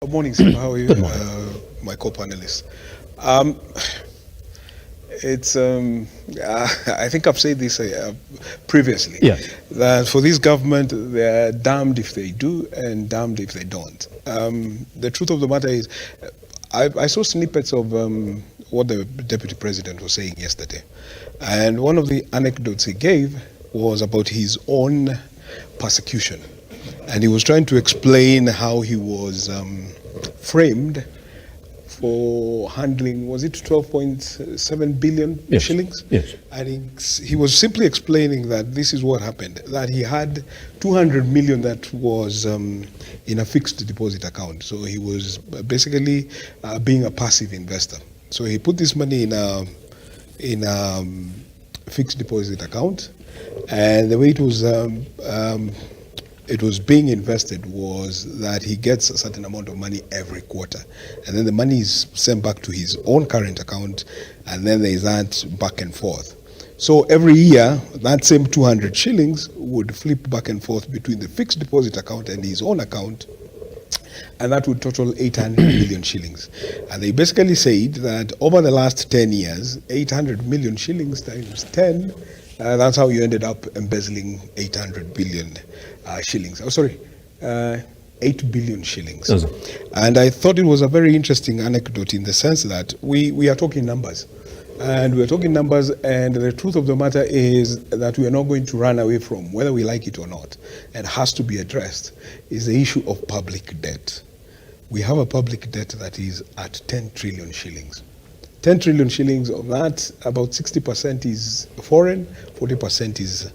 Good morning, sir. How are you? Good morning. My co-panelists. I think I've said this previously, Yeah. that for this government, they're damned if they do and damned if they don't. The truth of the matter is, I saw snippets of what the deputy president was saying yesterday. And one of the anecdotes he gave was about his own persecution. And he was trying to explain how he was framed for handling, was it 12.7 billion Yes. shillings? Yes. And he was simply explaining that this is what happened, that he had 200 million that was in a fixed deposit account. So he was basically being a passive investor. So he put this money in a fixed deposit account, and the way it was being invested was that he gets a certain amount of money every quarter, and then the money is sent back to his own current account, and then there is that back and forth. So every year, that same 200 shillings would flip back and forth between the fixed deposit account and his own account, and that would total 800 million shillings. And they basically said that over the last 10 years, 800 million shillings times 10, that's how you ended up embezzling 800 billion shillings. 8 billion shillings. And I thought it was a very interesting anecdote in the sense that we are talking numbers. And we're talking numbers, and the truth of the matter is that we are not going to run away from, whether we like it or not, and has to be addressed, is the issue of public debt. We have a public debt that is at 10 trillion shillings. 10 trillion shillings, of that, about 60% is foreign, 40% is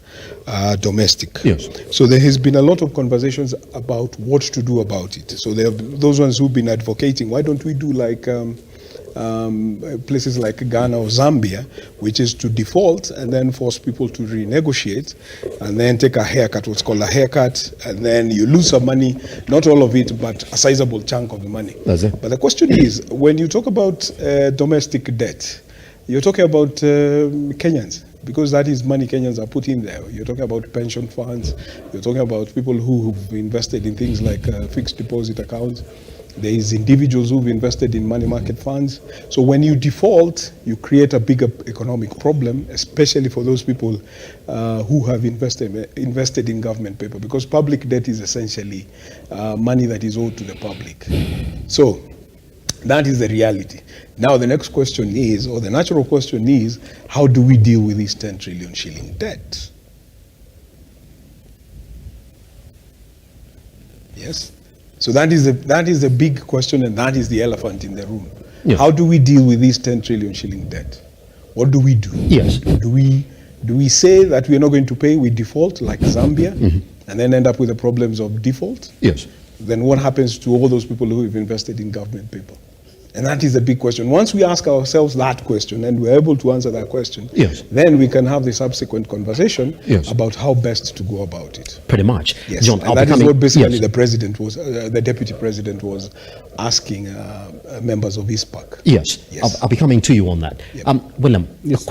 domestic. Yes. So there has been a lot of conversations about what to do about it. So there are those ones who've been advocating, why don't we do like places like Ghana or Zambia, which is to default and then force people to renegotiate and then take a haircut, what's called a haircut, and then you lose some money, not all of it, but a sizable chunk of the money. That's it. But the question is, when you talk about domestic debt, you're talking about Kenyans, because that is money Kenyans are putting there. You're talking about pension funds, you're talking about people who've invested in things like fixed deposit accounts. There is individuals who've invested in money market funds. So when you default, you create a bigger economic problem, especially for those people who have invested in government paper, because public debt is essentially money that is owed to the public. So that is the reality. Now the next question is, or the natural question is, how do we deal with this 10 trillion shilling debt? Yes? So that is the big question, and that is the elephant in the room. Yes. How do we deal with this 10 trillion shilling debt? What do we do? Yes. Do we say that we are not going to pay, we default like Zambia, and then end up with the problems of default? Yes. Then what happens to all those people who have invested in government paper? And that is the big question. Once we ask ourselves that question and we're able to answer that question, Yes. then we can have the subsequent conversation Yes. about how best to go about it. Pretty much. Yes, John, and that is what basically yes. the president was, the deputy president was asking members of his pack. Yes. Yes. I'll be coming to you on that. Yep. William, a quick